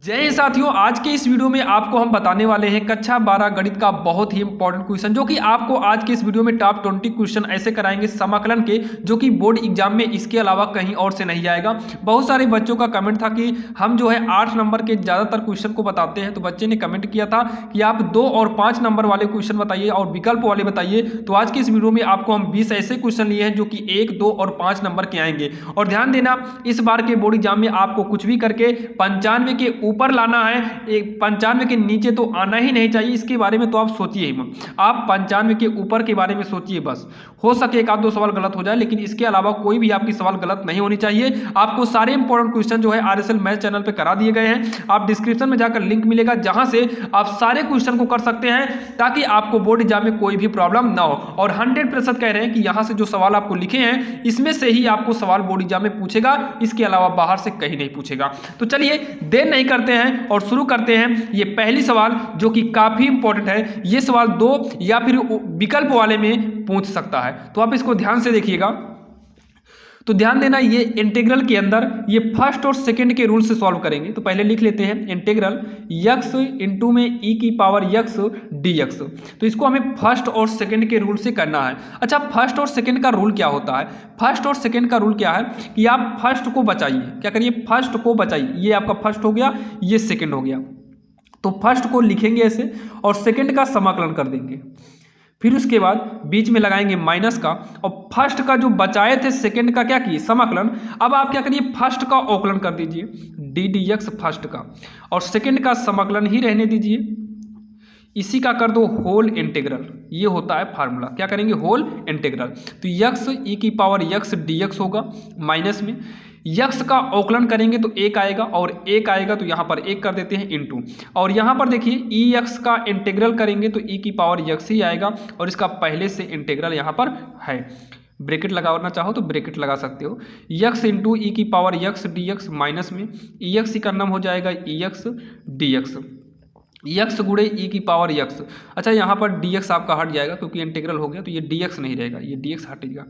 जय हिंद साथियों, आज के इस वीडियो में आपको हम बताने वाले हैं कक्षा 12 गणित का बहुत ही इंपॉर्टेंट क्वेश्चन, जो कि आपको आज के इस वीडियो में टॉप 20 क्वेश्चन ऐसे कराएंगे समाकलन के, जो कि बोर्ड एग्जाम में इसके अलावा कहीं और से नहीं आएगा। बहुत सारे बच्चों का कमेंट था कि हम जो है 8 नंबर के ज़्यादातर क्वेश्चन को बताते हैं, तो बच्चे ने कमेंट किया था कि आप 2 और 5 नंबर वाले क्वेश्चन बताइए और विकल्प वाले बताइए। तो आज की इस वीडियो में आपको हम 20 ऐसे क्वेश्चन लिए हैं जो कि 1, 2 और 5 नंबर के आएंगे। और ध्यान देना, इस बार के बोर्ड एग्जाम में आपको कुछ भी करके 95 के ऊपर लाना है। 95 के नीचे तो आना ही नहीं चाहिए, इसके बारे में तो आप सोचिए ही मत। आप 95 के ऊपर के बारे में सोचिए बस। हो सके एक आध दो सवाल गलत हो जाए, लेकिन इसके अलावा कोई भी आपकी सवाल गलत नहीं होनी चाहिए। आपको सारे इंपॉर्टेंट क्वेश्चन जो है RSL मैथ चैनल पे करा दिए गए हैं। आप डिस्क्रिप्शन में जाकर लिंक मिलेगा, जहां से आप सारे क्वेश्चन को कर सकते हैं, ताकि आपको बोर्ड एग्जाम में कोई भी प्रॉब्लम ना हो। और 100% कह रहे हैं कि यहां से जो सवाल आपको लिखे हैं, इसमें से ही आपको सवाल बोर्ड एग्जाम में पूछेगा, इसके अलावा बाहर से कहीं नहीं पूछेगा। तो चलिए देर नहीं करते हैं और शुरू करते हैं। ये पहली सवाल जो कि काफी इंपॉर्टेंट है, ये सवाल 2 या फिर विकल्प वाले में पूछ सकता है, तो आप इसको ध्यान से देखिएगा। तो ध्यान देना, ये इंटीग्रल के अंदर ये फर्स्ट और सेकंड के रूल से सॉल्व करेंगे। तो पहले लिख लेते हैं इंटीग्रल x इंटू में e की पावर x dx। तो इसको हमें फर्स्ट और सेकंड के रूल से करना है। अच्छा, फर्स्ट और सेकंड का रूल क्या होता है? फर्स्ट और सेकंड का रूल क्या है कि आप फर्स्ट को बचाइए। क्या करिए? फर्स्ट को बचाइए। ये आपका फर्स्ट हो गया, ये सेकंड हो गया। तो फर्स्ट को लिखेंगे ऐसे और सेकंड का समाकलन कर देंगे। फिर उसके बाद बीच में लगाएंगे माइनस का, और फर्स्ट का जो बचाए थे सेकंड का क्या किए? समाकलन। अब आप क्या करिए? फर्स्ट का अवकलन कर दीजिए डी डी एक्स फर्स्ट का, और सेकंड का समाकलन ही रहने दीजिए। इसी का कर दो होल इंटीग्रल। ये होता है फार्मूला। क्या करेंगे? Whole integral. तो यक्स ई की पावर यक्स dx होगा, माइनस में यक्स का अवकलन करेंगे तो 1 आएगा, और 1 आएगा तो यहाँ पर 1 कर देते हैं इंटू, और यहाँ पर देखिए ई एक्स का इंटीग्रल करेंगे तो ई की पावर यक्स ही आएगा, और इसका पहले से इंटीग्रल यहाँ पर है। ब्रैकेट लगाना चाहो तो ब्रैकेट लगा सकते हो। यक्स इंटू ई की पावर यक्स dx, माइनस में ई एक्स का नाम हो जाएगा ई एक्स dx, यक्स गुणे ई की पावर यक्स। अच्छा, यहाँ पर dx आपका हट जाएगा क्योंकि इंटीग्रल हो गया, तो ये dx नहीं रहेगा, ये dx हटेगा।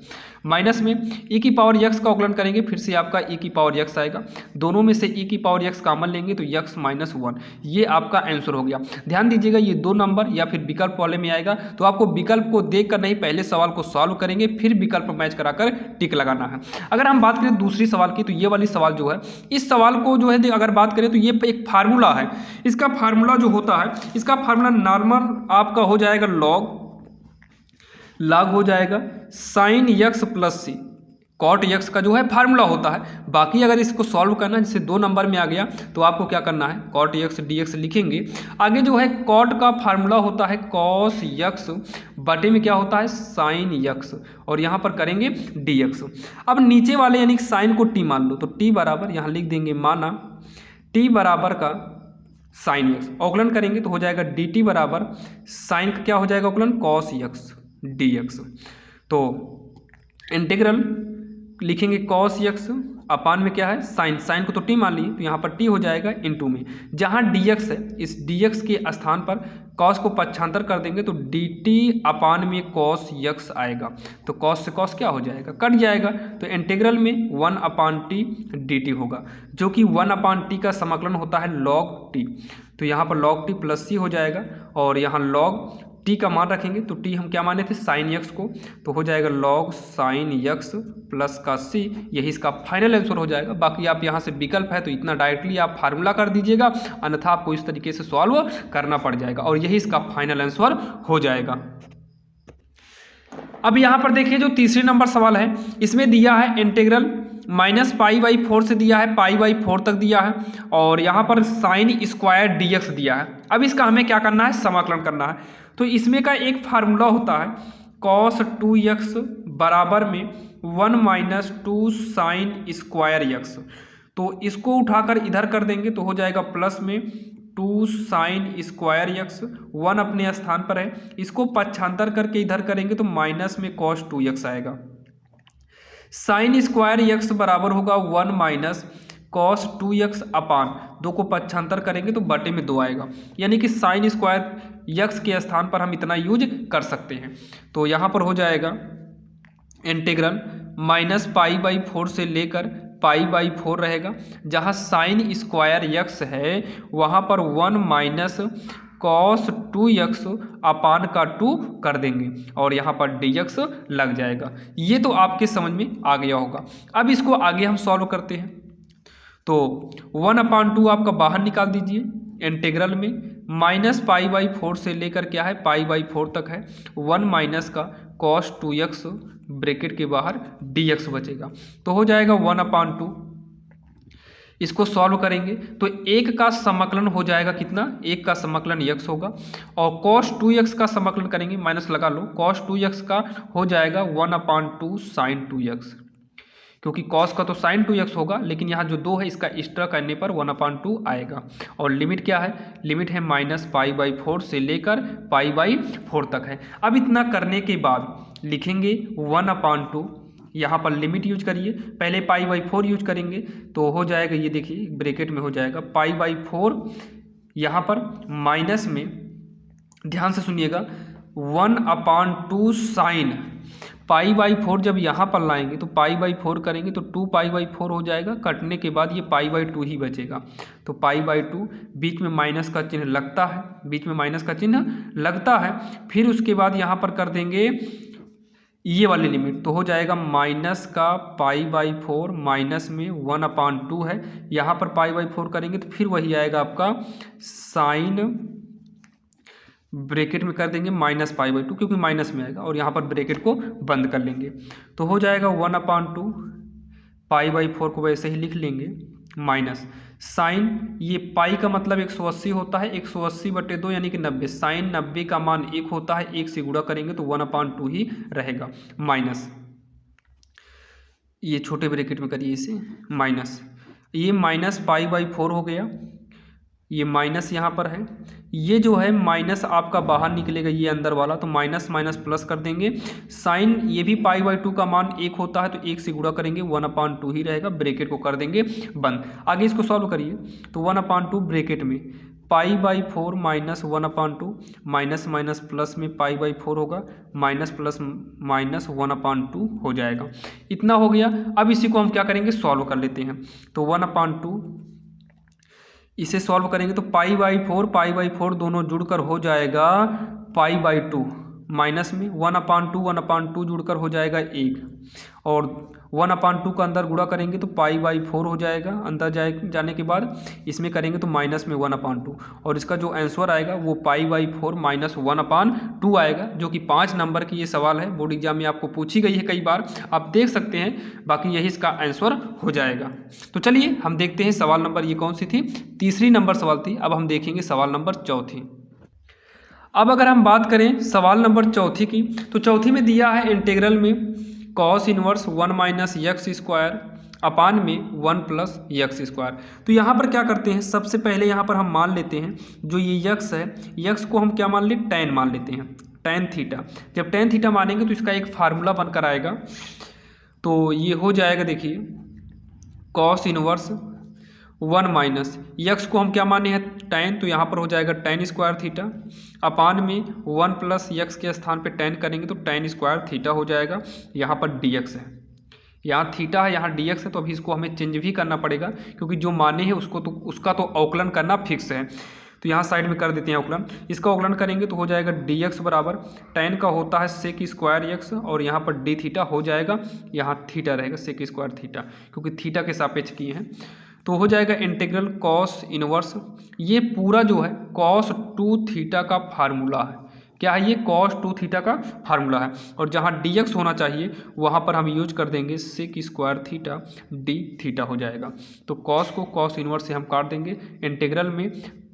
माइनस में ई की पावर यक्स का अवकलन करेंगे, फिर से आपका ई की पावर यक्स आएगा। दोनों में से ई की पावर यक्स कॉमन लेंगे तो यक्स माइनस 1। ये आपका आंसर हो गया। ध्यान दीजिएगा, ये 2 नंबर या फिर विकल्प वाले में आएगा, तो आपको विकल्प को देख कर नहीं, पहले सवाल को सॉल्व करेंगे, फिर विकल्प मैच कराकर टिक लगाना है। अगर हम बात करें दूसरी सवाल की, तो ये वाली सवाल जो है, इस सवाल को जो है अगर बात करें तो ये एक फार्मूला है। इसका फार्मूला जो होता है, इसका फार्मूला नॉर्मल आपका हो जाएगा लॉग हो जाएगा साइन यक्स प्लस सी। कॉट यक्स का जो है फार्मूला होता है। बाकी अगर इसको सॉल्व करना है, जैसे 2 नंबर में आ गया, तो आपको क्या करना है? कॉट यक्स dx लिखेंगे। आगे जो है कॉट का फार्मूला होता है कॉस यक्स, बटे में क्या होता है? साइन यक्स, और यहाँ पर करेंगे dx। अब नीचे वाले यानी साइन को t मान लो, तो t बराबर यहाँ लिख देंगे, माना t बराबर का साइन यक्स, अवकलन करेंगे तो हो जाएगा dt बराबर साइन का क्या हो जाएगा अवकलन? Cos x dx। तो इंटीग्रल लिखेंगे कॉस यक्स अपान में क्या है? साइन। साइन को तो t मान लिए, तो यहाँ पर t हो जाएगा इंटू में, जहाँ dx है, इस dx के स्थान पर कॉस को पक्षांतर कर देंगे तो dt अपान में कॉस यक्स आएगा। तो कॉस से कॉस क्या हो जाएगा? कट जाएगा। तो इंटीग्रल में 1 अपान टी dt होगा, जो कि 1 अपान टी का समाकलन होता है log t। तो यहाँ पर log t प्लस सी हो जाएगा, और यहाँ log टी का मान रखेंगे, तो टी हम क्या माने थे? साइन यक्स को, तो हो जाएगा लॉग साइन यक्स प्लस का सी। यही इसका फाइनल आंसर हो जाएगा। बाकी आप यहाँ से विकल्प है तो इतना डायरेक्टली आप फार्मूला कर दीजिएगा, अन्यथा आपको इस तरीके से सॉल्व करना पड़ जाएगा, और यही इसका फाइनल आंसर हो जाएगा। अब यहाँ पर देखिए, जो तीसरे नंबर सवाल है, इसमें दिया है इंटीग्रल -π/4 से दिया है, π/4 तक दिया है, और यहाँ पर साइन स्क्वायर dx दिया है। अब इसका हमें क्या करना है? समाकलन करना है। तो इसमें का एक फार्मूला होता है cos 2x बराबर में 1 - 2 साइन स्क्वायर x। तो इसको उठाकर इधर कर देंगे तो हो जाएगा प्लस में 2 साइन स्क्वायर x, 1 अपने स्थान पर है, इसको पक्षांतर करके इधर करेंगे तो माइनस में cos 2x आएगा। साइन स्क्वायर x बराबर होगा 1 माइनस cos 2x अपान 2 को पक्षांतर करेंगे तो बटे में 2 आएगा, यानी कि साइन स्क्वायर x के स्थान पर हम इतना यूज कर सकते हैं। तो यहाँ पर हो जाएगा इंटीग्रल -π/4 से लेकर π/4 रहेगा। जहाँ साइन स्क्वायर यक्स है वहाँ पर 1 माइनस cos 2x अपान का 2 कर देंगे और यहाँ पर dx लग जाएगा। ये तो आपके समझ में आ गया होगा। अब इसको आगे हम सॉल्व करते हैं। तो 1/2 आपका बाहर निकाल दीजिए इंटीग्रल में, माइनस π/4 से लेकर क्या है π/4 तक है, 1 माइनस का cos 2x ब्रैकेट के बाहर dx बचेगा। तो हो जाएगा 1/2। इसको सॉल्व करेंगे तो एक का समाकलन हो जाएगा कितना, एक का समाकलन x होगा और cos 2x का समाकलन करेंगे, माइनस लगा लो, cos 2x का हो जाएगा 1/2 sin 2x, क्योंकि cos का तो sin 2x होगा लेकिन यहाँ जो 2 है इसका एक्स्ट्रा करने पर 1/2 आएगा। और लिमिट क्या है, लिमिट है माइनस π/4 से लेकर π/4 तक है। अब इतना करने के बाद लिखेंगे 1/2, यहाँ पर लिमिट यूज करिए, पहले π/4 यूज करेंगे तो हो जाएगा, ये देखिए ब्रैकेट में हो जाएगा π/4, यहाँ पर माइनस में ध्यान से सुनिएगा 1/2 साइन π/4, जब यहाँ पर लाएंगे तो π/4 करेंगे तो 2π/4 हो जाएगा, कटने के बाद ये π/2 ही बचेगा। तो π/2 बीच में माइनस का चिन्ह लगता है, बीच में माइनस का चिन्ह लगता है। फिर उसके बाद यहाँ पर कर देंगे ये वाली लिमिट, तो हो जाएगा माइनस का π/4 माइनस में 1/2 है, यहाँ पर π/4 करेंगे तो फिर वही आएगा आपका साइन, ब्रैकेट में कर देंगे माइनस π/2 क्योंकि माइनस में आएगा और यहाँ पर ब्रैकेट को बंद कर लेंगे। तो हो जाएगा 1/2, π/4 को वैसे ही लिख लेंगे, माइनस साइन, ये पाई का मतलब 180 होता है, 180/2 यानी कि 90, साइन 90 का मान 1 होता है, 1 से गुणा करेंगे तो 1/2 ही रहेगा, माइनस ये छोटे ब्रैकेट में करिए इसे, माइनस ये माइनस π/4 हो गया, ये माइनस यहाँ पर है, ये जो है माइनस आपका बाहर निकलेगा ये अंदर वाला, तो माइनस माइनस प्लस कर देंगे, साइन ये भी π/2 का मान 1 होता है तो 1 से गुणा करेंगे 1/2 ही रहेगा, ब्रैकेट को कर देंगे बंद। आगे इसको सॉल्व करिए तो 1/2 ब्रैकेट में π/4 माइनस 1/2, माइनस माइनस प्लस में π/4 होगा, माइनस प्लस माइनस 1/2 हो जाएगा। इतना हो गया। अब इसी को हम क्या करेंगे, सॉल्व कर लेते हैं। तो 1/2 इसे सॉल्व करेंगे तो π/4 दोनों जुड़कर हो जाएगा π/2, माइनस में 1/2 जुड़कर हो जाएगा 1 और 1/2 का अंदर गुणा करेंगे तो π/4 हो जाएगा, अंदर जाने के बाद इसमें करेंगे तो माइनस में 1/2 और इसका जो आंसर आएगा वो π/4 माइनस 1/2 आएगा, जो कि 5 नंबर की ये सवाल है, बोर्ड एग्जाम में आपको पूछी गई है कई बार, आप देख सकते हैं। बाकी यही इसका आंसर हो जाएगा। तो चलिए हम देखते हैं सवाल नंबर ये कौन सी थी, तीसरी नंबर सवाल थी। अब हम देखेंगे सवाल नंबर चौथी। अब अगर हम बात करें सवाल नंबर चौथी की, तो चौथी में दिया है इंटीग्रल में cos inverse 1 minus x square upon में 1 प्लस यक्स स्क्वायर। तो यहाँ पर क्या करते हैं, सबसे पहले यहाँ पर हम मान लेते हैं जो ये यक्स है, यक्स को हम क्या मान लें, tan मान लेते हैं, tan थीटा। जब tan थीटा मानेंगे तो इसका एक फार्मूला बनकर आएगा, तो ये हो जाएगा, देखिए cos इनवर्स 1 माइनस यक्स को हम क्या माने हैं, tan, तो यहाँ पर हो जाएगा tan स्क्वायर थीटा अपान में 1 प्लस यक्स के स्थान पे tan करेंगे तो tan स्क्वायर थीटा हो जाएगा। यहाँ पर dx है, यहाँ थीटा है, यहाँ dx है, तो अभी इसको हमें चेंज भी करना पड़ेगा क्योंकि जो माने हैं उसका तो अवकलन करना फिक्स है। तो यहाँ साइड में कर देते हैं अवकलन, इसका अवकलन करेंगे तो हो जाएगा dx बराबर tan का होता है सेक स्क्वायर यक्स और यहाँ पर d थीटा हो जाएगा, यहाँ थीटा रहेगा सेक स्क्वायर थीटा क्योंकि थीटा के सापेक्ष किए हैं। तो हो जाएगा इंटीग्रल cos इनवर्स, ये पूरा जो है cos 2 थीटा का फार्मूला है, क्या है ये cos 2 थीटा का फार्मूला है, और जहाँ dx होना चाहिए वहाँ पर हम यूज कर देंगे sec square theta d theta हो जाएगा। तो cos को cos इनवर्स से हम काट देंगे, इंटीग्रल में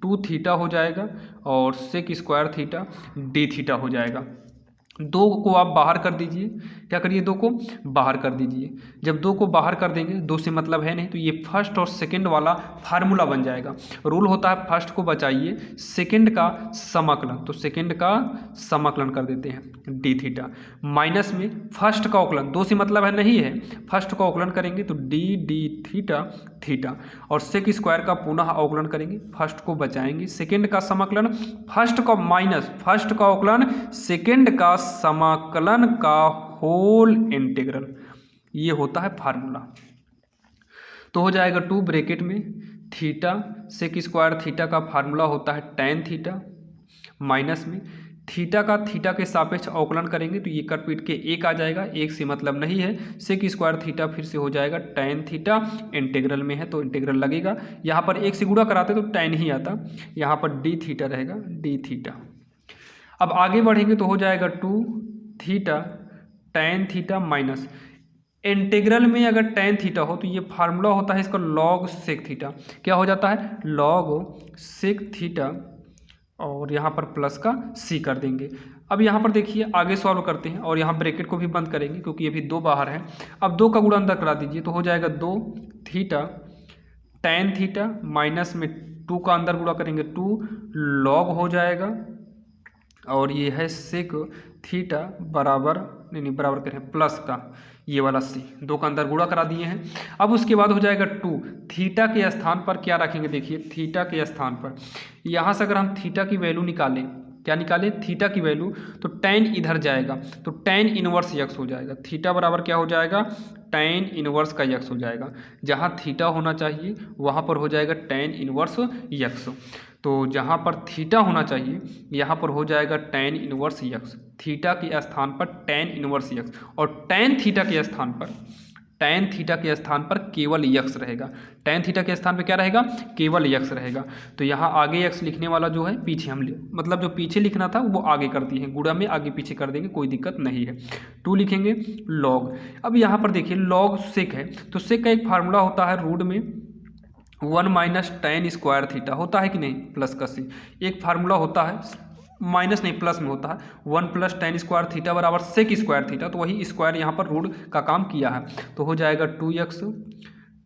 2 थीटा हो जाएगा और sec square theta d theta हो जाएगा। 2 को आप बाहर कर दीजिए, क्या करिए 2 को बाहर कर दीजिए। जब 2 को बाहर कर देंगे, 2 से मतलब है नहीं, तो ये फर्स्ट और सेकंड वाला फार्मूला बन जाएगा। रूल होता है फर्स्ट को बचाइए, सेकंड का समाकलन, तो सेकंड का समाकलन कर देते हैं डी थीटा, माइनस में फर्स्ट का अवकलन, 2 से मतलब है नहीं है, फर्स्ट का अवकलन करेंगे तो डी डी थीटा थीटा, और सेक स्क्वायर का पुनः अवकलन करेंगे, फर्स्ट को बचाएंगे, सेकंड का समाकलन, फर्स्ट का माइनस फर्स्ट का अवकलन, सेकंड का समाकलन का होल इंटीग्रल, ये होता है फार्मूला। तो हो जाएगा 2 ब्रैकेट में थीटा सेक स्क्वायर थीटा का फार्मूला होता है tan थीटा माइनस में थीटा का थीटा के सापेक्ष अवकलन करेंगे तो ये कट पीट के एक आ जाएगा, एक से मतलब नहीं है, सेक स्क्वायर थीटा फिर से हो जाएगा tan थीटा, इंटीग्रल में है तो इंटीग्रल लगेगा, यहाँ पर एक से गुणा कराते तो tan ही आता, यहाँ पर d थीटा रहेगा d थीटा। अब आगे बढ़ेंगे तो हो जाएगा 2 theta tan theta minus integral में अगर tan थीटा हो तो ये फार्मूला होता है इसका log सेक थीटा, क्या हो जाता है log सेक थीटा और यहाँ पर प्लस का c कर देंगे। अब यहाँ पर देखिए आगे सॉल्व करते हैं और यहाँ ब्रैकेट को भी बंद करेंगे क्योंकि अभी 2 बाहर है। अब 2 का गुणा अंदर करा दीजिए तो हो जाएगा 2 थीटा tan थीटा माइनस में 2 का अंदर गुणा करेंगे 2 log हो जाएगा और ये है सेक थीटा बराबर नहीं बराबर करें प्लस का ये वाला सी, 2 का अंदर गुणा करा दिए हैं। अब उसके बाद हो जाएगा 2 थीटा के स्थान पर क्या रखेंगे, देखिए थीटा के स्थान पर यहाँ से अगर हम थीटा की वैल्यू निकालें, क्या निकालें थीटा की वैल्यू, तो tan इधर जाएगा तो tan इनवर्स यक्स हो जाएगा, थीटा बराबर क्या हो जाएगा tan इनवर्स का यक्स हो जाएगा, जहाँ थीटा होना चाहिए वहाँ पर हो जाएगा tan इनवर्स यक्स, तो जहाँ पर थीटा होना चाहिए यहाँ पर हो जाएगा tan इनवर्स यक्स, थीटा के स्थान पर tan इनवर्स यक्स और tan थीटा के स्थान पर केवल यक्स रहेगा, tan थीटा के स्थान पर क्या रहेगा केवल यक्स रहेगा। तो यहाँ आगे यक्स लिखने वाला जो है पीछे हम मतलब जो पीछे लिखना था वो आगे कर दिए हैं, गुणा में आगे पीछे कर देंगे कोई दिक्कत नहीं है। 2 लिखेंगे log, अब यहाँ पर देखिए log सेक है तो सेक का एक फार्मूला होता है रूट में 1 माइनस tan स्क्वायर थीटा, होता है कि नहीं प्लस का सी, एक फार्मूला होता है माइनस नहीं प्लस में होता है 1 प्लस tan स्क्वायर थीटा बराबर सेक स्क्वायर थीटा, तो वही स्क्वायर यहाँ पर रूट का काम किया है तो हो जाएगा 2x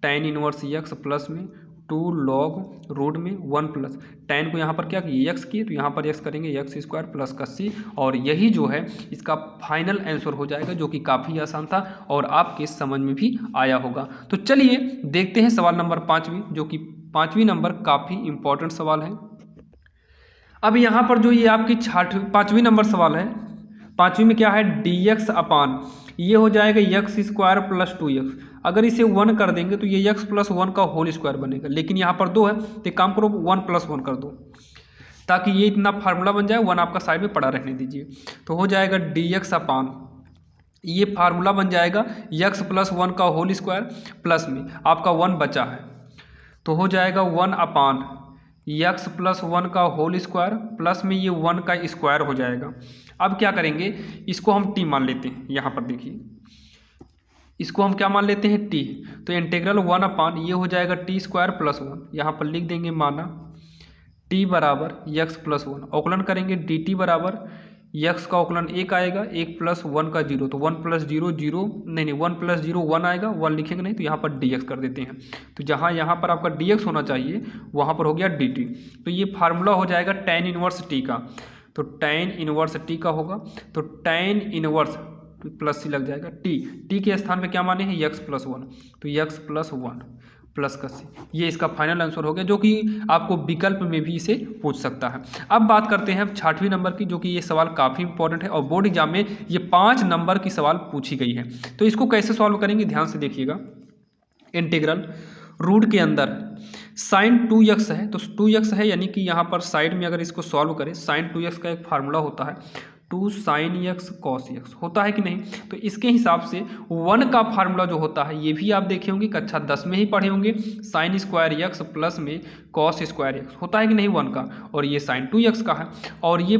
tan inverse x plus में 2 log रूट में 1 प्लस tan को यहाँ पर क्या किए x किए तो यहाँ पर x करेंगे x स्क्वायर प्लस का c, और यही जो है इसका फाइनल आंसर हो जाएगा जो कि काफ़ी आसान था और आपके समझ में भी आया होगा। तो चलिए देखते हैं सवाल नंबर 5वीं, जो कि 5वीं नंबर काफ़ी इंपॉर्टेंट सवाल है। अब यहाँ पर जो ये आपकी 5वीं नंबर सवाल है, 5वीं में क्या है dx अपान ये हो जाएगा x स्क्वायर प्लस 2x, अगर इसे 1 कर देंगे तो ये x प्लस 1 का होल स्क्वायर बनेगा, लेकिन यहाँ पर 2 है तो एक काम करो 1 प्लस 1 कर दो ताकि ये इतना फार्मूला बन जाए, 1 आपका साइड में पड़ा रहने दीजिए, तो हो जाएगा dx अपान ये फार्मूला बन जाएगा x प्लस 1 का होल स्क्वायर प्लस में आपका 1 बचा है तो हो जाएगा 1 अपान x प्लस 1 का होल स्क्वायर प्लस में ये 1 का स्क्वायर हो जाएगा। अब क्या करेंगे इसको हम t मान लेते हैं, यहाँ पर देखिए इसको हम क्या मान लेते हैं t, तो इंटीग्रल 1 अपान ये हो जाएगा t स्क्वायर प्लस 1, यहाँ पर लिख देंगे माना t बराबर x प्लस 1, अवकलन करेंगे dt बराबर x का अवकलन 1 आएगा 1 प्लस 1 का 0, तो 1 प्लस 0 0 नहीं 1 प्लस 0 1 आएगा, 1 लिखेंगे नहीं तो यहाँ पर dx कर देते हैं, तो जहाँ यहाँ पर आपका dx होना चाहिए वहाँ पर हो गया dt, तो ये फार्मूला हो जाएगा tan इनवर्स t का, तो tan इनवर्स t का होगा तो tan इनवर्स प्लस सी लग जाएगा t के स्थान पे क्या माने हैं x प्लस 1, तो x प्लस 1 प्लस का सी, ये इसका फाइनल आंसर हो गया जो कि आपको विकल्प में भी इसे पूछ सकता है। अब बात करते हैं 6वीं नंबर की, जो कि ये सवाल काफ़ी इंपॉर्टेंट है और बोर्ड एग्जाम में ये 5 नंबर की सवाल पूछी गई है, तो इसको कैसे सॉल्व करेंगे ध्यान से देखिएगा। इंटीग्रल रूट के अंदर साइन 2x है तो 2x है, यानी कि यहाँ पर साइड में अगर इसको सॉल्व करें साइन 2x का एक फार्मूला होता है 2 sin x cos x, होता है कि नहीं, तो इसके हिसाब से 1 का फार्मूला जो होता है ये भी आप देखे होंगे कक्षा 10 में ही पढ़े होंगे, साइन स्क्वायर x प्लस में कॉस स्क्वायर x, होता है कि नहीं 1 का, और ये साइन 2x का है, और ये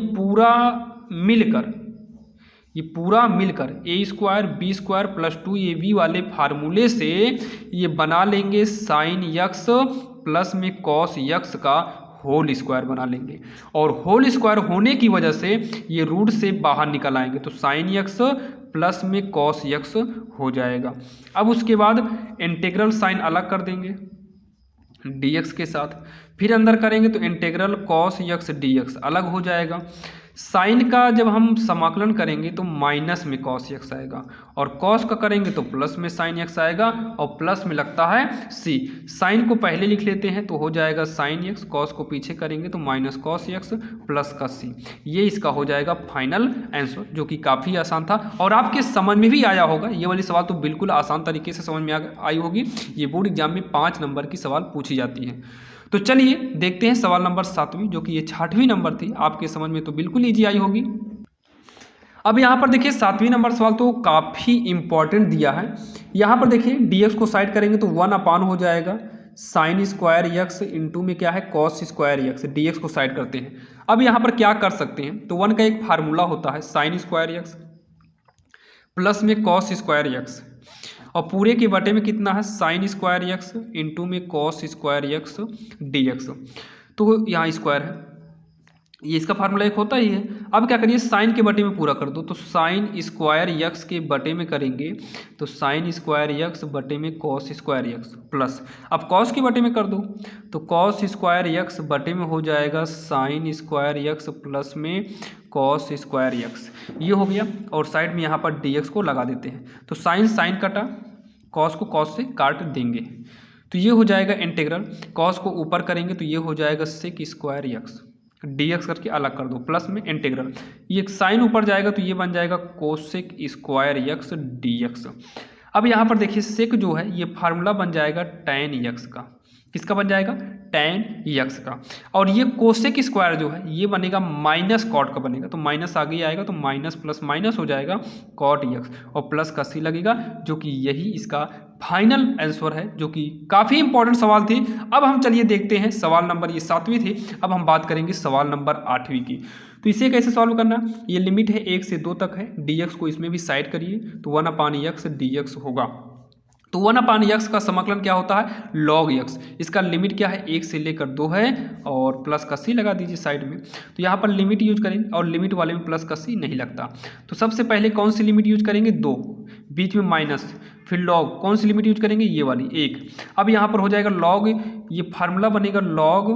पूरा मिलकर A square B square plus 2ab वाले फार्मूले से ये बना लेंगे साइन x प्लस में कॉस x का होल स्क्वायर बना लेंगे, और होल स्क्वायर होने की वजह से ये रूट से बाहर निकल आएंगे तो साइन x प्लस में कॉस x हो जाएगा। अब उसके बाद इंटीग्रल साइन अलग कर देंगे dx के साथ, फिर अंदर करेंगे तो इंटीग्रल कॉस x dx अलग हो जाएगा, साइन का जब हम समाकलन करेंगे तो माइनस में कॉस एक्स आएगा, और कॉस का करेंगे तो प्लस में साइन एक्स आएगा, और प्लस में लगता है सी। साइन को पहले लिख लेते हैं तो हो जाएगा साइन एक्स, कॉस को पीछे करेंगे तो माइनस कॉस एक्स प्लस का सी। ये इसका हो जाएगा फाइनल आंसर, जो कि काफ़ी आसान था और आपके समझ में भी आया होगा। ये वाली सवाल तो बिल्कुल आसान तरीके से समझ में आई होगी। ये बोर्ड एग्जाम में 5 नंबर की सवाल पूछी जाती है। तो चलिए देखते हैं सवाल नंबर 7वीं, जो कि ये 6वीं नंबर थी। आपके समझ में तो बिल्कुल ईजी आई होगी। अब यहाँ पर देखिए 7वीं नंबर सवाल तो काफ़ी इंपॉर्टेंट दिया है। यहाँ पर देखिए dx को साइड करेंगे तो 1 अपान हो जाएगा साइन स्क्वायर यक्स इंटू में क्या है कॉस स्क्वायर यक्स। dx को साइड करते हैं। अब यहाँ पर क्या कर सकते हैं, तो 1 का एक फार्मूला होता है साइन स्क्वायर यक्स प्लस में कॉस स्क्वायर यक्स, और पूरे के बटे में कितना है साइन स्क्वायर यक्स इंटू में कॉस स्क्वायर यक्स dx। तो यहाँ स्क्वायर है, ये इसका फार्मूला एक होता ही है। अब क्या करिए साइन के बटे में पूरा कर दो, तो साइन स्क्वायर यक्स के बटे में करेंगे तो साइन स्क्वायर यक्स बटे में कॉस स्क्वायर यक्स प्लस, अब कॉस के बटे में कर दो तो कॉस स्क्वायर यक्स बटे में हो जाएगा साइन स्क्वायर यक्स प्लस में कॉस स्क्वायर यक्स। ये हो गया, और साइड में यहाँ पर dx को लगा देते हैं, तो साइन साइन कटा, कॉस को कॉस से काट देंगे, तो ये हो जाएगा इंटीग्रल। कॉस को ऊपर करेंगे तो ये हो जाएगा सेक स्क्वायर यक्स, dx करके अलग कर दो प्लस में इंटीग्रल। ये साइन ऊपर जाएगा तो ये बन जाएगा कोसेक स्क्वायर यक्स dx। अब यहाँ पर देखिए सेक जो है ये फार्मूला बन जाएगा tan यक्स का। किसका बन जाएगा tan यक्स का, और ये कोसेक स्क्वायर जो है ये बनेगा माइनस कॉट का बनेगा, तो माइनस आगे आएगा तो माइनस प्लस माइनस हो जाएगा कॉट यक्स, और प्लस का सी लगेगा, जो कि यही इसका फाइनल आंसर है, जो कि काफ़ी इंपॉर्टेंट सवाल थी। अब हम चलिए देखते हैं सवाल नंबर, ये 7वीं थी, अब हम बात करेंगे सवाल नंबर 8वीं की। तो इसे कैसे सॉल्व करना, ये लिमिट है 1 से 2 तक है, dx को इसमें भी साइड करिए तो 1 अपान यक्स dx होगा। तो 1 अपान यक्स का समाकलन क्या होता है लॉग यक्स, इसका लिमिट क्या है 1 से लेकर 2 है, और प्लस का सी लगा दीजिए साइड में। तो यहाँ पर लिमिट यूज करेंगे, और लिमिट वाले में प्लस का सी नहीं लगता, तो सबसे पहले कौन सी लिमिट यूज करेंगे 2, बीच में माइनस, फिर लॉग, कौन सी लिमिट यूज करेंगे ये वाली 1। अब यहाँ पर हो जाएगा लॉग, ये फार्मूला बनेगा लॉग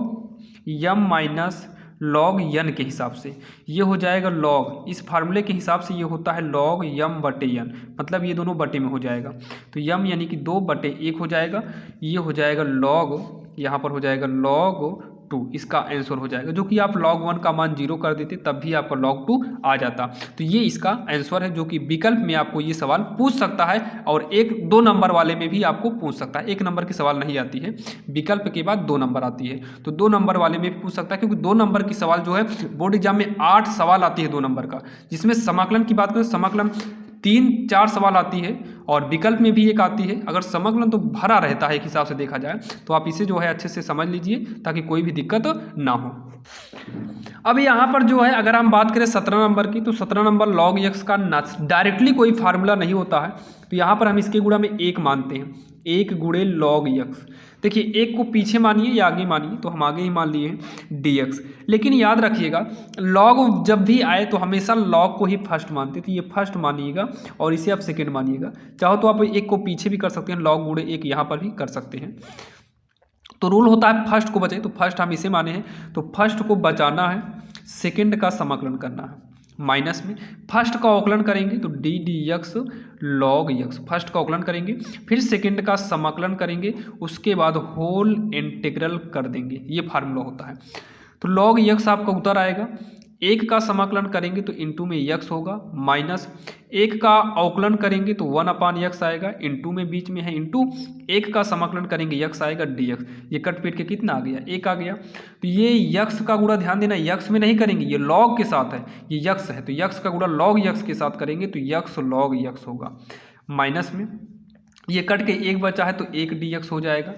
यम माइनस लॉग यन के हिसाब से, ये हो जाएगा लॉग, इस फार्मूले के हिसाब से ये होता है लॉग यम बटे यन, मतलब ये दोनों बटे में हो जाएगा, तो यम यानी कि 2 बटे 1 हो जाएगा, ये हो जाएगा लॉग, यहाँ पर हो जाएगा लॉग 2, इसका आंसर हो जाएगा, जो कि आप log 1 का मान 0 कर देते तब भी आपका log 2 आ जाता। तो ये इसका आंसर है, जो कि विकल्प में आपको ये सवाल पूछ सकता है, और 1-2 नंबर वाले में भी आपको पूछ सकता है। 1 नंबर की सवाल नहीं आती है, विकल्प के बाद 2 नंबर आती है, तो 2 नंबर वाले में भी पूछ सकता है, क्योंकि 2 नंबर की सवाल जो है बोर्ड एग्जाम में 8 सवाल आती है 2 नंबर का, जिसमें समाकलन की बात करें समाकलन 3-4 सवाल आती है, और विकल्प में भी एक आती है। अगर समाकलन तो भरा रहता है एक हिसाब से देखा जाए, तो आप इसे जो है अच्छे से समझ लीजिए ताकि कोई भी दिक्कत ना हो। अब यहाँ पर जो है अगर हम बात करें 17 नंबर की, तो 17 नंबर लॉग यक्स का डायरेक्टली कोई फार्मूला नहीं होता है, तो यहाँ पर हम इसके गुणा में 1 मानते हैं, 1 गुणे लॉग यक्स। देखिए 1 को पीछे मानिए या आगे मानिए, तो हम आगे ही मान लिए हैं dx, लेकिन याद रखिएगा लॉग जब भी आए तो हमेशा लॉग को ही फर्स्ट मानते, तो ये फर्स्ट मानिएगा और इसे आप सेकंड मानिएगा। चाहो तो आप 1 को पीछे भी कर सकते हैं, लॉग गुणे 1 यहाँ पर भी कर सकते हैं। तो रूल होता है फर्स्ट को बचे, तो फर्स्ट हम इसे माने हैं, तो फर्स्ट को बचाना है, सेकंड का समाकलन करना है माइनस में, फर्स्ट का अवकलन करेंगे तो D D x log x, first का अवकलन करेंगे, फिर सेकंड का समाकलन करेंगे, उसके बाद होल इंटीग्रल कर देंगे, ये फार्मूला होता है। तो लॉग यक्स आपका उत्तर आएगा, 1 का समाकलन करेंगे तो इंटू में यक्स होगा, माइनस 1 का अवकलन करेंगे तो 1 अपान यक्स आएगा, इंटू में बीच में है इंटू, 1 का समाकलन करेंगे यक्स आएगा dx, ये कट पीट के कितना आ गया 1 आ गया। तो ये यक्स का गुणा ध्यान देना यक्स में नहीं करेंगे, ये लॉग के साथ है, ये यक्स है तो यक्स का गुणा लॉग यक्स के साथ करेंगे तो यक्स लॉग यक्स होगा, माइनस में ये कट के 1 बचा है तो 1 dx हो जाएगा।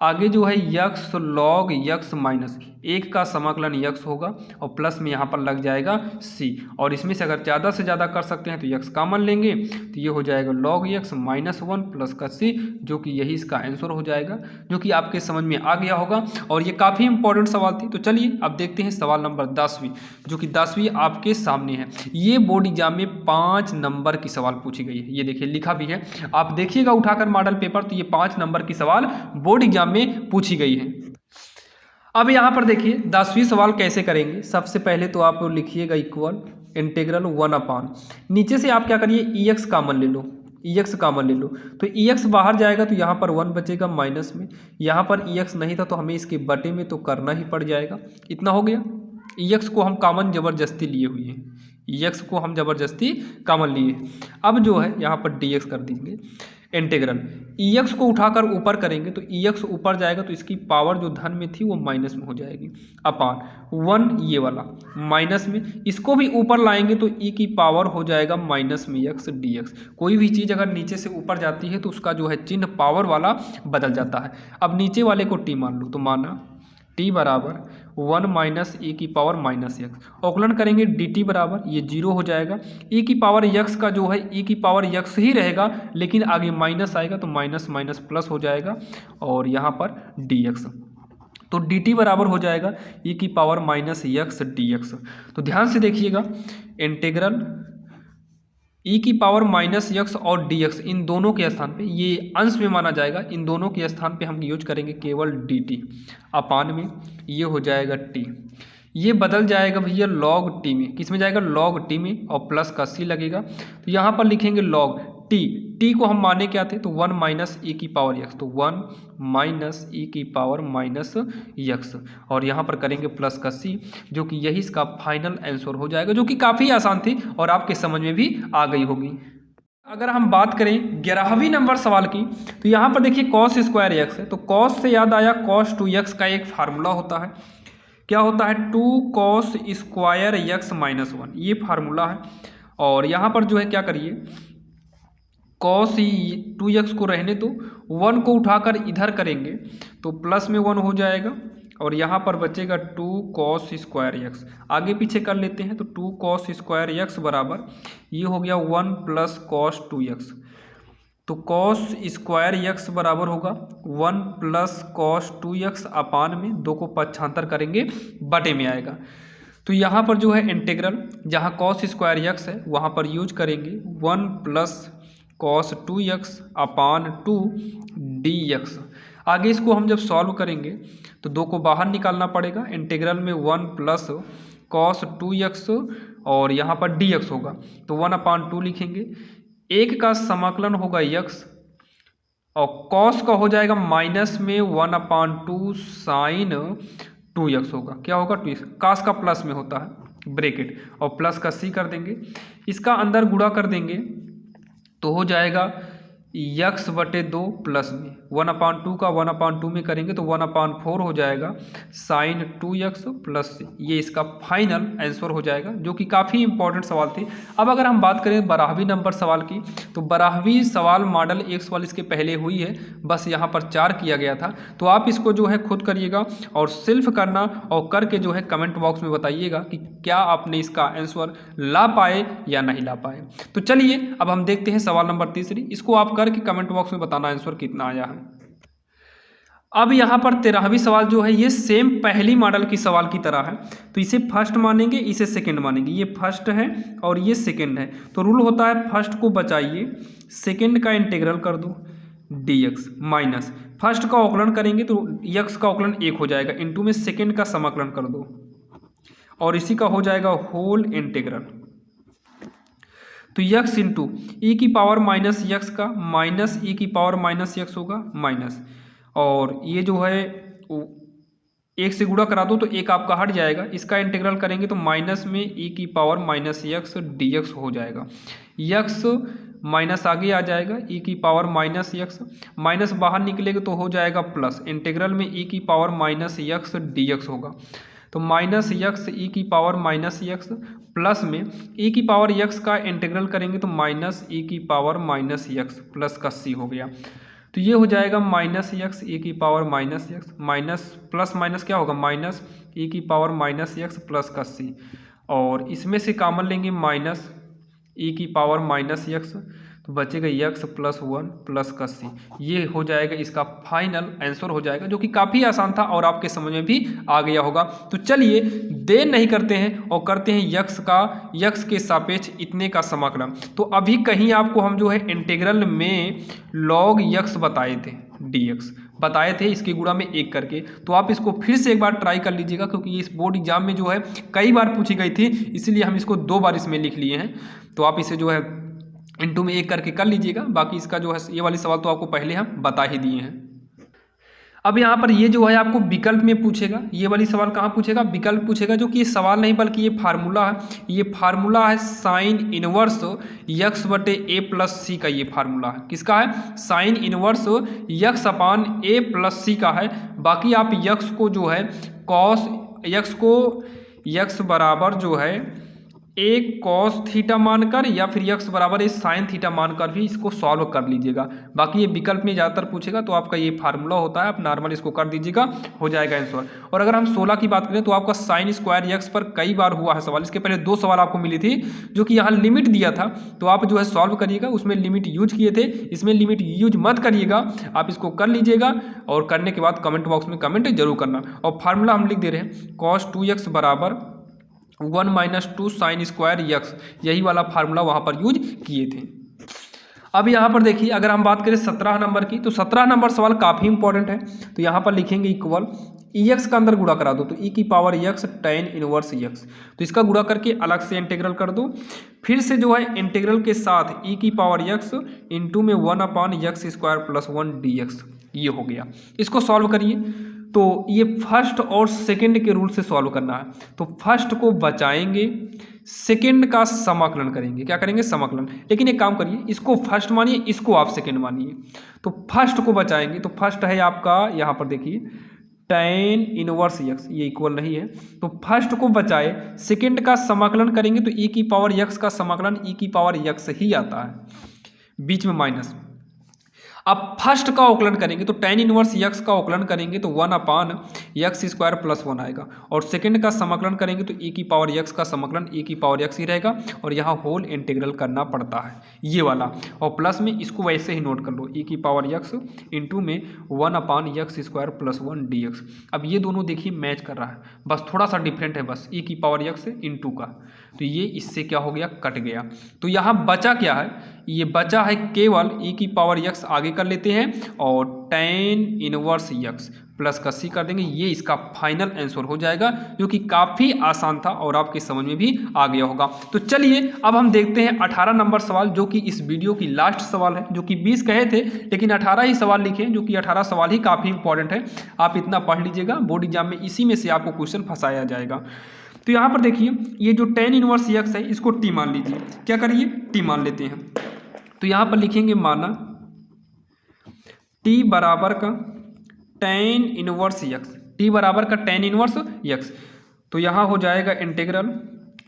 आगे जो है यक्स लॉग यक्स माइनस 1 का समाकलन यक्स होगा, और प्लस में यहाँ पर लग जाएगा c, और इसमें से अगर ज़्यादा से ज़्यादा कर सकते हैं तो यक्स कॉमन लेंगे, तो ये हो जाएगा लॉग यक्स माइनस 1 प्लस का c, जो कि यही इसका आंसर हो जाएगा, जो कि आपके समझ में आ गया होगा। और ये काफ़ी इंपॉर्टेंट सवाल थी। तो चलिए अब देखते हैं सवाल नंबर 10वीं, जो कि 10वीं आपके सामने है। ये बोर्ड एग्जाम में 5 नंबर की सवाल पूछी गई है, ये देखिए लिखा भी है, आप देखिएगा उठाकर मॉडल पेपर, तो ये 5 नंबर की सवाल बोर्ड एग्जाम में पूछी गई है। अब यहाँ पर देखिए 10वीं सवाल कैसे करेंगे। सबसे पहले तो आप लिखिएगा इक्वल इंटीग्रल 1/, नीचे से आप क्या करिए EX कॉमन ले लो, EX कॉमन ले लो, तो EX बाहर जाएगा तो यहाँ पर 1 बचेगा माइनस में, यहाँ पर EX नहीं था तो हमें इसके बटे में तो करना ही पड़ जाएगा। इतना हो गया। EX को हम कॉमन ज़बरदस्ती लिए हुए हैं, EX को हम ज़बरदस्ती कॉमन लिए। अब जो है यहाँ पर DX कर देंगे इंटीग्रल, EX को उठाकर ऊपर करेंगे तो EX ऊपर जाएगा तो इसकी पावर जो धन में थी वो माइनस में हो जाएगी, अपान 1 ये वाला माइनस में, इसको भी ऊपर लाएंगे तो E की पावर हो जाएगा माइनस में x dx। कोई भी चीज़ अगर नीचे से ऊपर जाती है तो उसका जो है चिन्ह पावर वाला बदल जाता है। अब नीचे वाले को t मान लो तो माना t बराबर 1 माइनस e की पावर माइनस एक्स, अवकलन करेंगे dt बराबर ये 0 हो जाएगा, e की पावर x का जो है e की पावर x ही रहेगा लेकिन आगे माइनस आएगा तो माइनस माइनस प्लस हो जाएगा और यहाँ पर dx, तो dt बराबर हो जाएगा e की पावर माइनस x dx। तो ध्यान से देखिएगा इंटीग्रल e की पावर माइनस x और dx इन दोनों के स्थान पे ये अंश में माना जाएगा, इन दोनों के स्थान पे हम यूज करेंगे केवल dt, अपान में ये हो जाएगा t, ये बदल जाएगा भैया log t में, किस में जाएगा log t में और प्लस का c लगेगा तो यहाँ पर लिखेंगे log t को हम माने क्या थे तो 1 माइनस e की पावर x, तो 1 माइनस e की पावर माइनस x और यहाँ पर करेंगे प्लस का c, जो कि यही इसका फाइनल आंसर हो जाएगा, जो कि काफ़ी आसान थी और आपके समझ में भी आ गई होगी। अगर हम बात करें 11वीं नंबर सवाल की तो यहाँ पर देखिए cos स्क्वायर x है, तो cos से याद आया cos 2x का एक फार्मूला होता है, क्या होता है 2 cos स्क्वायर x माइनस 1, ये फार्मूला है। और यहाँ पर जो है क्या करिए cos 2x को रहने दो, 1 को उठाकर इधर करेंगे तो प्लस में 1 हो जाएगा और यहाँ पर बचेगा 2 cos स्क्वायर x, आगे पीछे कर लेते हैं तो 2 cos स्क्वायर x बराबर ये हो गया 1 प्लस cos 2x, तो cos स्क्वायर x बराबर होगा 1 प्लस cos 2x अपान में 2 को पक्षांतर करेंगे बटे में आएगा। तो यहाँ पर जो है इंटीग्रल जहाँ cos स्क्वायर x है वहाँ पर यूज करेंगे 1 प्लस cos 2x अपान 2 dx। आगे इसको हम जब सॉल्व करेंगे तो 2 को बाहर निकालना पड़ेगा, इंटीग्रल में 1 प्लस cos 2x और यहाँ पर dx होगा तो 1 अपान 2 लिखेंगे, एक का समाकलन होगा x और cos का हो जाएगा माइनस में 1 अपान 2 साइन 2x होगा, क्या होगा 2x, cos का प्लस में होता है ब्रैकेट और प्लस का c कर देंगे, इसका अंदर गुणा कर देंगे तो हो जाएगा x बटे 2 प्लस में 1 अपान 2 का 1 अपान 2 में करेंगे तो 1 अपान 4 हो जाएगा साइन 2x प्लस से, ये इसका फाइनल आंसर हो जाएगा, जो कि काफ़ी इंपॉर्टेंट सवाल थी। अब अगर हम बात करें 12वीं नंबर सवाल की तो 12वीं सवाल मॉडल एक सवाल इसके पहले हुई है, बस यहाँ पर 4 किया गया था, तो आप इसको जो है खुद करिएगा और सेल्फ करना और करके जो है कमेंट बॉक्स में बताइएगा कि क्या आपने इसका आंसर ला पाए या नहीं ला पाए। तो चलिए अब हम देखते हैं सवाल नंबर 3, इसको आप करके कमेंट बॉक्स में बताना आंसर कितना आया है। अब यहाँ पर 13वीं सवाल जो है ये सेम पहली मॉडल की सवाल की तरह है, तो इसे फर्स्ट मानेंगे इसे सेकंड मानेंगे, ये फर्स्ट है और ये सेकंड है, तो रूल होता है फर्स्ट को बचाइए सेकंड का इंटीग्रल कर दो dx माइनस फर्स्ट का अवकलन करेंगे तो x का अवकलन 1 हो जाएगा, इनटू में सेकंड का समाकलन कर दो और इसी का हो जाएगा होल इंटीग्रल, तो x इंटू ई की पावर माइनस x का माइनस ई की पावर माइनस x होगा माइनस, और ये जो है 1 से गुणा करा दो तो 1 आपका हट जाएगा, इसका इंटीग्रल करेंगे तो माइनस में ई की पावर माइनस x dx हो जाएगा, x माइनस आगे आ जाएगा ई की पावर माइनस x, माइनस बाहर निकलेगा तो हो जाएगा प्लस, इंटीग्रल में ई की पावर माइनस x dx होगा, तो माइनस x ई की पावर माइनस x प्लस में ई की पावर x का इंटीग्रल करेंगे तो माइनस ई की पावर माइनस x प्लस का c हो गया, तो ये हो जाएगा माइनस x ई की power minus x minus plus minus क्या होगा माइनस ई की पावर माइनस x प्लस का c, और इसमें से कॉमन लेंगे माइनस ई की पावर माइनस x, तो बचेगा x प्लस 1 प्लस का c, ये हो जाएगा इसका फाइनल आंसर हो जाएगा, जो कि काफ़ी आसान था और आपके समझ में भी आ गया होगा। तो चलिए देर नहीं करते हैं और करते हैं x के सापेक्ष इतने का समाकलन। तो अभी कहीं आपको हम जो है इंटीग्रल में log x बताए थे dx, बताए थे इसके गुणा में 1 करके। तो आप इसको फिर से एक बार ट्राई कर लीजिएगा, क्योंकि इस बोर्ड एग्जाम में जो है कई बार पूछी गई थी, इसीलिए हम इसको 2 बार इसमें लिख लिए हैं। तो आप इसे जो है इंटू में 1 करके कर लीजिएगा। बाकी इसका जो है ये वाले सवाल तो आपको पहले हम बता ही दिए हैं। अब यहाँ पर ये जो है आपको विकल्प में पूछेगा, ये वाली सवाल कहाँ पूछेगा, विकल्प पूछेगा, जो कि ये सवाल नहीं बल्कि ये फार्मूला है। ये फार्मूला है साइन इनवर्स यक्स बटे ए प्लस सी का। ये फार्मूला है किसका है, साइन इनवर्स यक्स अपान ए प्लस सी का है। बाकी आप यक्स को जो है कॉस यक्स बराबर जो है एक कॉस थीटा मानकर या फिर यक्स बराबर एक साइन थीटा मानकर भी इसको सॉल्व कर लीजिएगा। बाकी ये विकल्प में ज़्यादातर पूछेगा, तो आपका ये फार्मूला होता है, आप नॉर्मल इसको कर दीजिएगा, हो जाएगा आंसर। और अगर हम 16 की बात करें तो आपका साइन स्क्वायर यक्स पर कई बार हुआ है सवाल। इसके पहले 2 सवाल आपको मिली थी, जो कि यहाँ लिमिट दिया था, तो आप जो है सॉल्व करिएगा, उसमें लिमिट यूज किए थे, इसमें लिमिट यूज मत करिएगा, आप इसको कर लीजिएगा। और करने के बाद कमेंट बॉक्स में कमेंट जरूर करना। और फार्मूला हम लिख दे रहे हैं कॉस 2x बराबर 1 माइनस 2 साइन स्क्वायर यक्स, यही वाला फार्मूला वहां पर यूज किए थे। अब यहाँ पर देखिए, अगर हम बात करें 17 नंबर की, तो 17 नंबर सवाल काफ़ी इंपॉर्टेंट है। तो यहाँ पर लिखेंगे इक्वल एक्स का अंदर गुणा करा दो, तो ई की power x tan inverse x, तो इसका गुणा करके अलग से इंटीग्रल कर दो। फिर से जो है इंटीग्रल के साथ ई की पावर एक्स इंटू में 1 upon X square plus 1 D X, ये हो गया। इसको सॉल्व करिए, तो ये फर्स्ट और सेकंड के रूल से सॉल्व करना है। तो फर्स्ट को बचाएंगे, सेकंड का समाकलन करेंगे। क्या करेंगे, समाकलन। लेकिन एक काम करिए, इसको फर्स्ट मानिए, इसको आप सेकंड मानिए। तो फर्स्ट को बचाएंगे, तो फर्स्ट है आपका यहाँ पर देखिए टेन इनवर्स एक्स, ये इक्वल नहीं है, तो फर्स्ट को बचाए, सेकंड का समाकलन करेंगे तो ई की पावर एक्स का समाकलन ई की पावर एक्स ही आता है, बीच में माइनस। अब फर्स्ट का अवकलन करेंगे तो टेन इनवर्स यक्स का अवकलन करेंगे तो 1 अपान यक्स स्क्वायर प्लस 1 आएगा। और सेकंड का समाकलन करेंगे तो ई की पावर यक्स का समाकलन ई की पावर यक्स ही रहेगा, और यहाँ होल इंटीग्रल करना पड़ता है ये वाला। और प्लस में इसको वैसे ही नोट कर लो, ई की पावर यक्स इंटू में 1 अपान यक्स स्क्वायर प्लस 1 डी एक्स। अब ये दोनों देखिए मैच कर रहा है, बस थोड़ा सा डिफरेंट है, बस ई की पावर यक्स इंटू का, तो ये इससे क्या हो गया, कट गया। तो यहाँ बचा क्या है, ये बचा है केवल ई की पावर यक्स आगे कर लेते हैं और टेन इनवर्स यक्स प्लस का सी कर देंगे, ये इसका फाइनल आंसर हो जाएगा, जो कि काफ़ी आसान था और आपके समझ में भी आ गया होगा। तो चलिए अब हम देखते हैं 18 नंबर सवाल, जो कि इस वीडियो की लास्ट सवाल है, जो कि 20 कहे थे लेकिन 18 ही सवाल लिखे, जो कि 18 सवाल ही काफ़ी इंपॉर्टेंट है। आप इतना पढ़ लीजिएगा, बोर्ड एग्जाम में इसी में से आपको क्वेश्चन फंसाया जाएगा। तो यहाँ पर देखिए, ये जो टेन इनवर्स यक्स है इसको टी मान लीजिए। क्या करिए, टी मान लेते हैं। तो यहाँ पर लिखेंगे माना टी बराबर का टेन इनवर्स यक्स, टी बराबर का टेन इनवर्स यक्स, तो यहाँ हो जाएगा इंटीग्रल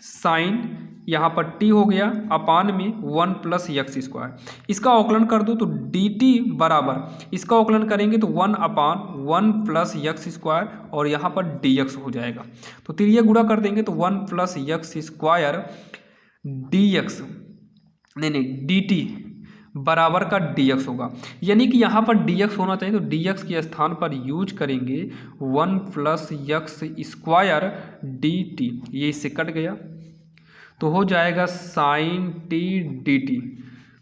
साइन, यहाँ पर टी हो गया अपान में 1 प्लस यक्स स्क्वायर, इसका अवकलन कर दो तो डी टी बराबर, इसका अवकलन करेंगे तो 1 अपान 1 प्लस यक्स स्क्वायर, और यहाँ पर डी एक्स हो जाएगा। तो तिरिया गुणा कर देंगे तो 1 plus x square D x, नहीं डी टी बराबर का dx होगा। यानी कि यहाँ पर dx होना चाहिए, तो dx के स्थान पर यूज करेंगे 1 प्लस यक्स स्क्वायर dt, ये इससे कट गया तो हो जाएगा साइन टी डी टी।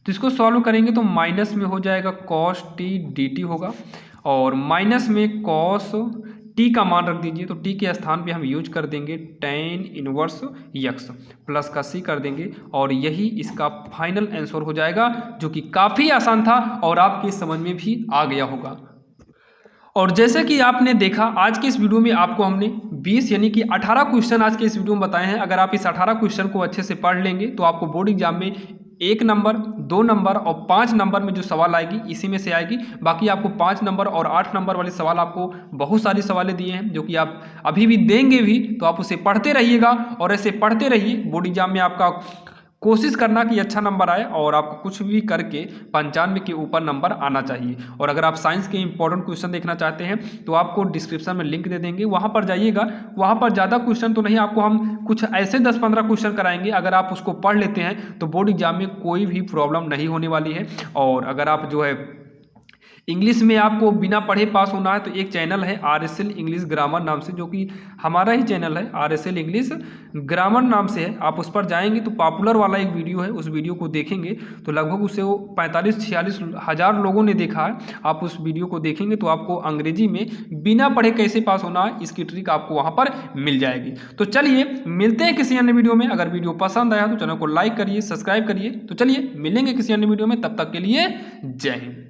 तो इसको सॉल्व करेंगे तो माइनस में हो जाएगा कॉस टी डी टी होगा, और माइनस में कॉस टी का मान रख दीजिए, तो टी के स्थान पे हम यूज कर देंगे टेन इनवर्स यक्स प्लस का सी कर देंगे, और यही इसका फाइनल आंसर हो जाएगा, जो कि काफ़ी आसान था और आपके समझ में भी आ गया होगा। और जैसे कि आपने देखा, आज के इस वीडियो में आपको हमने 20 यानी कि 18 क्वेश्चन आज के इस वीडियो में बताए हैं। अगर आप इस 18 क्वेश्चन को अच्छे से पढ़ लेंगे तो आपको बोर्ड एग्जाम में 1 नंबर, 2 नंबर और 5 नंबर में जो सवाल आएगी इसी में से आएगी। बाकी आपको 5 नंबर और 8 नंबर वाले सवाल आपको बहुत सारी सवालें दिए हैं, जो कि आप अभी भी देंगे भी, तो आप उसे पढ़ते रहिएगा और ऐसे पढ़ते रहिए। बोर्ड एग्जाम में आपका कोशिश करना कि अच्छा नंबर आए, और आपको कुछ भी करके 95 के ऊपर नंबर आना चाहिए। और अगर आप साइंस के इंपॉर्टेंट क्वेश्चन देखना चाहते हैं तो आपको डिस्क्रिप्शन में लिंक दे देंगे, वहाँ पर जाइएगा। वहाँ पर ज़्यादा क्वेश्चन तो नहीं, आपको हम कुछ ऐसे 10-15 क्वेश्चन कराएंगे। अगर आप उसको पढ़ लेते हैं तो बोर्ड एग्जाम में कोई भी प्रॉब्लम नहीं होने वाली है। और अगर आप जो है इंग्लिश में आपको बिना पढ़े पास होना है तो एक चैनल है RSL इंग्लिश ग्रामर नाम से, जो कि हमारा ही चैनल है, RSL इंग्लिश ग्रामर नाम से है। आप उस पर जाएंगे तो पॉपुलर वाला एक वीडियो है, उस वीडियो को देखेंगे तो लगभग उसे वो 45-46 हज़ार लोगों ने देखा है। आप उस वीडियो को देखेंगे तो आपको अंग्रेजी में बिना पढ़े कैसे पास होना है इसकी ट्रिक आपको वहाँ पर मिल जाएगी। तो चलिए मिलते हैं किसी अन्य वीडियो में। अगर वीडियो पसंद आया तो चैनल को लाइक करिए, सब्सक्राइब करिए। तो चलिए मिलेंगे किसी अन्य वीडियो में, तब तक के लिए जय हिंद।